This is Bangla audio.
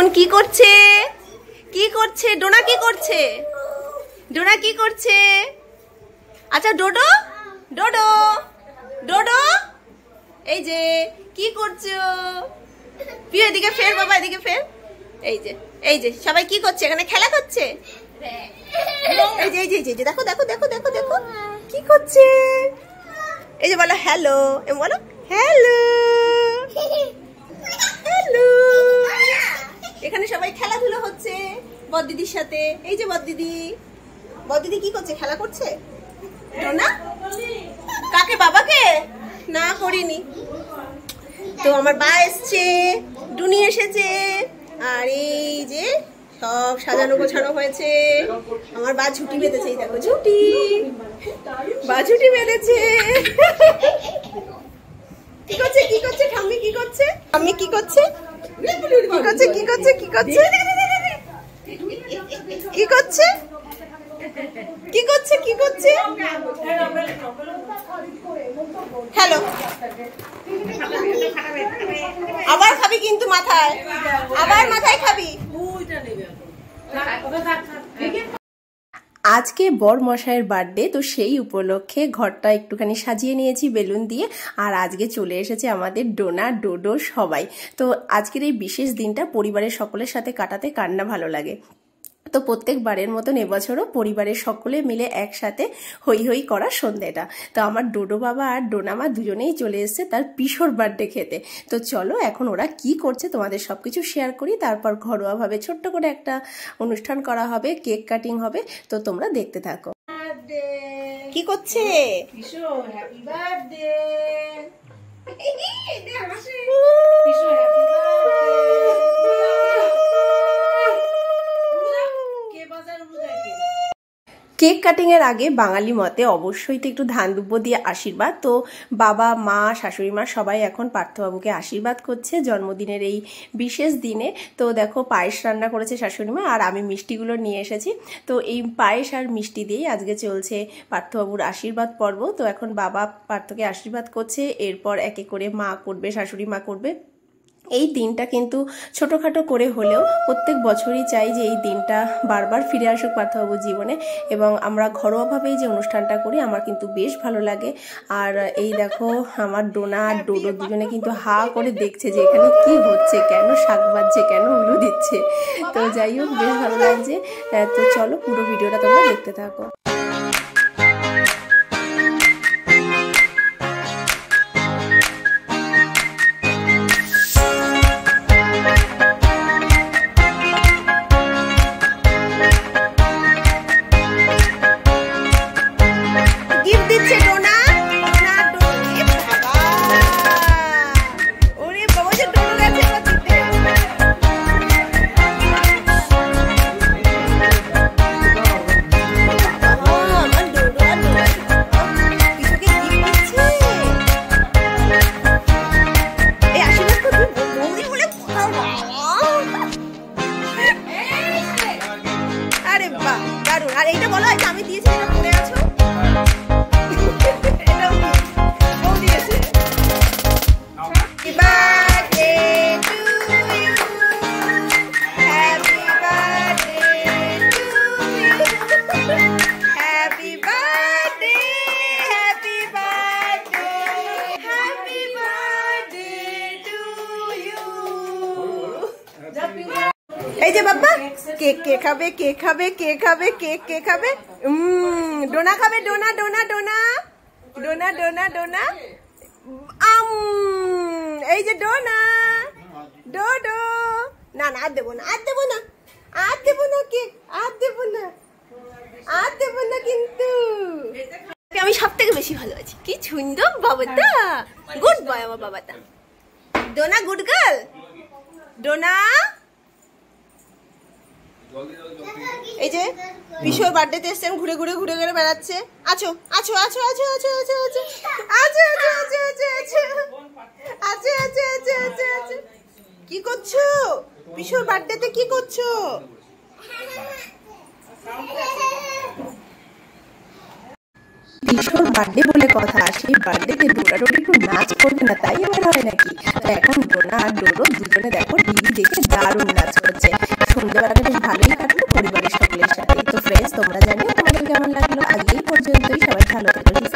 বোন কি করছে? কি করছে? ডোনা কি করছে? ডোনা কি করছে? আচ্ছা ডোডো, ডোডো, ডোডো, এই যে কি করছো? প্রিয় এদিকে ফের, বাবা এদিকে ফের। এই যে, এই যে সবাই কি করছে? এখানে খেলা করছে। এই যে, এই যে, এই যে দেখো দেখো দেখো দেখো দেখো কি করছে। এই যে বলো হ্যালো, এম বলো হ্যালো, হ্যালো। এখানে সবাই খেলাধুলো হচ্ছে বড়দিদির সাথে। এই যে বড়দিদি, বড়দিদি কি করছে? খেলা করছে। না কাকে? বাবাকে? না করিনি তো। আমার বা এসছে, ডুনি এসেছে, আর এই যে সব সাজানো গোছানো হয়েছে। আমার বা ঝুটি বেঁধেছে, এই দেখো ঝুটি, বা ঝুটি বেঁধেছে। কি করছে? কি করছে? ঠাম্মি কি করছে? ঠাম্মি কি করছে? কি করছে? কি করছে? কি করছে? কি করছে? কি করছে? কি করছে? হ্যালো, আবার খাবি কিন্তু মাথায়, আবার মাথায় খাবি। আজকে বর মশাইয়ের বার্থডে, তো সেই উপলক্ষে ঘরটা একটুখানি সাজিয়ে নিয়েছি বেলুন দিয়ে। আর আজকে চলে এসেছে আমাদের ডোনা, ডোডো সবাই। তো আজকের এই বিশেষ দিনটা পরিবারের সকলের সাথে কাটাতে কার না ভালো লাগে। তো প্রত্যেকবারের মতন এবছরও পরিবারের সকলে মিলে একসাথে হই হই করা সন্ধ্যেটা। তো আমার ডোডো বাবা আর ডোনামা দুজনেই চলে এসেছে তার পিসোর বার্থডে খেতে। তো চলো এখন ওরা কি করছে তোমাদের সবকিছু শেয়ার করি। তারপর ঘরোয়াভাবে ছোট্ট করে একটা অনুষ্ঠান করা হবে, কেক কাটিং হবে। তো তোমরা দেখতে থাকো। কি করছে? Happy birthday. কেক কাটিং এর আগে বাঙালি মতে অবশ্যই তো একটু ধান দুব্য দিয়ে আশীর্বাদ। তো বাবা, মা, শাশুড়ি মা সবাই এখন পার্থবাবুকে আশীর্বাদ করছে জন্মদিনের এই বিশেষ দিনে। তো দেখো পায়েস রান্না করেছে শাশুড়ি মা, আর আমি মিষ্টিগুলো নিয়ে এসেছি। তো এই পায়েস আর মিষ্টি দিয়েই আজকে চলছে পার্থবাবুর আশীর্বাদ পর্ব। তো এখন বাবা পার্থকে আশীর্বাদ করছে, এরপর একে করে মা করবে, শাশুড়ি মা করবে। এই দিনটা কিন্তু ছোটোখাটো করে হলেও প্রত্যেক বছরই চাই যে এই দিনটা বারবার ফিরে আসুক পার্থবাবুর জীবনে। এবং আমরা ঘরোয়াভাবেই যে অনুষ্ঠানটা করি আমার কিন্তু বেশ ভালো লাগে। আর এই দেখো আমার ডোনা আর ডোডো দুজনে কিন্তু হা করে দেখছে যে এখানে কি হচ্ছে, কেন শাক বাজছে, কেন উলু দিচ্ছে। তো যাই হোক বেশ ভালো লাগছে। তো চলো পুরো ভিডিওটা তোমরা দেখতে থাকো। আর এইটা বলো, এটা আমি দিয়েছি, এটা পরে আছো। এটাও ও দিয়েছে। Happy birthday to you, happy birthday to you, happy birthday, happy birthday, happy birthday to you. এই যে বাবা কেক কে খাবে, কেক খাবে, কেক খাবে, কেক কে খাবে? ডোনা খাবে, ডোনা ডোনা ডোনা ডোনা ডোনা ডোনা। এই যে ডোনা, ডোডো। না না আর দেবো না, আর দেবো না, আর দেবো না কেক, আর দেবো না, আর দেবো না কিন্তু। আমি সব থেকে বেশি ভালো আছি। কি সুন্দর বাবাটা, গুড বয় আমার বাবাটা। Dona good girl. ডোনা এই যে পিসোর বার্থডেতে এসছেন, ঘুরে ঘুরে ঘুরে ঘুরে বেড়াচ্ছে। আছো আছো আছো আছো আছো আছো আছো আছো আছো আছো আছো আছো আছো আছো আছো আছো। কি করছো পিসোর বার্থডেতে? কি করছো? কিশোর বার্থডে বলে কথা, সেই বার্থডেতে ডোরা ডোরি একটু নাচ করবে না, তাই এবার হয় নাকি? তো এখন ডোনা আর ডোরো দুজনে দেখো টিভি দেখে দারুণ নাচ করছে। সন্ধ্যেবেলাটা বেশ ভালোই কাটলো পরিবারের সকলের সাথে। তো ফ্রেন্ডস, তোমরা জানিও তোমাদের কেমন লাগলো। আজ এই পর্যন্তই, সবাই ভালো থেকো।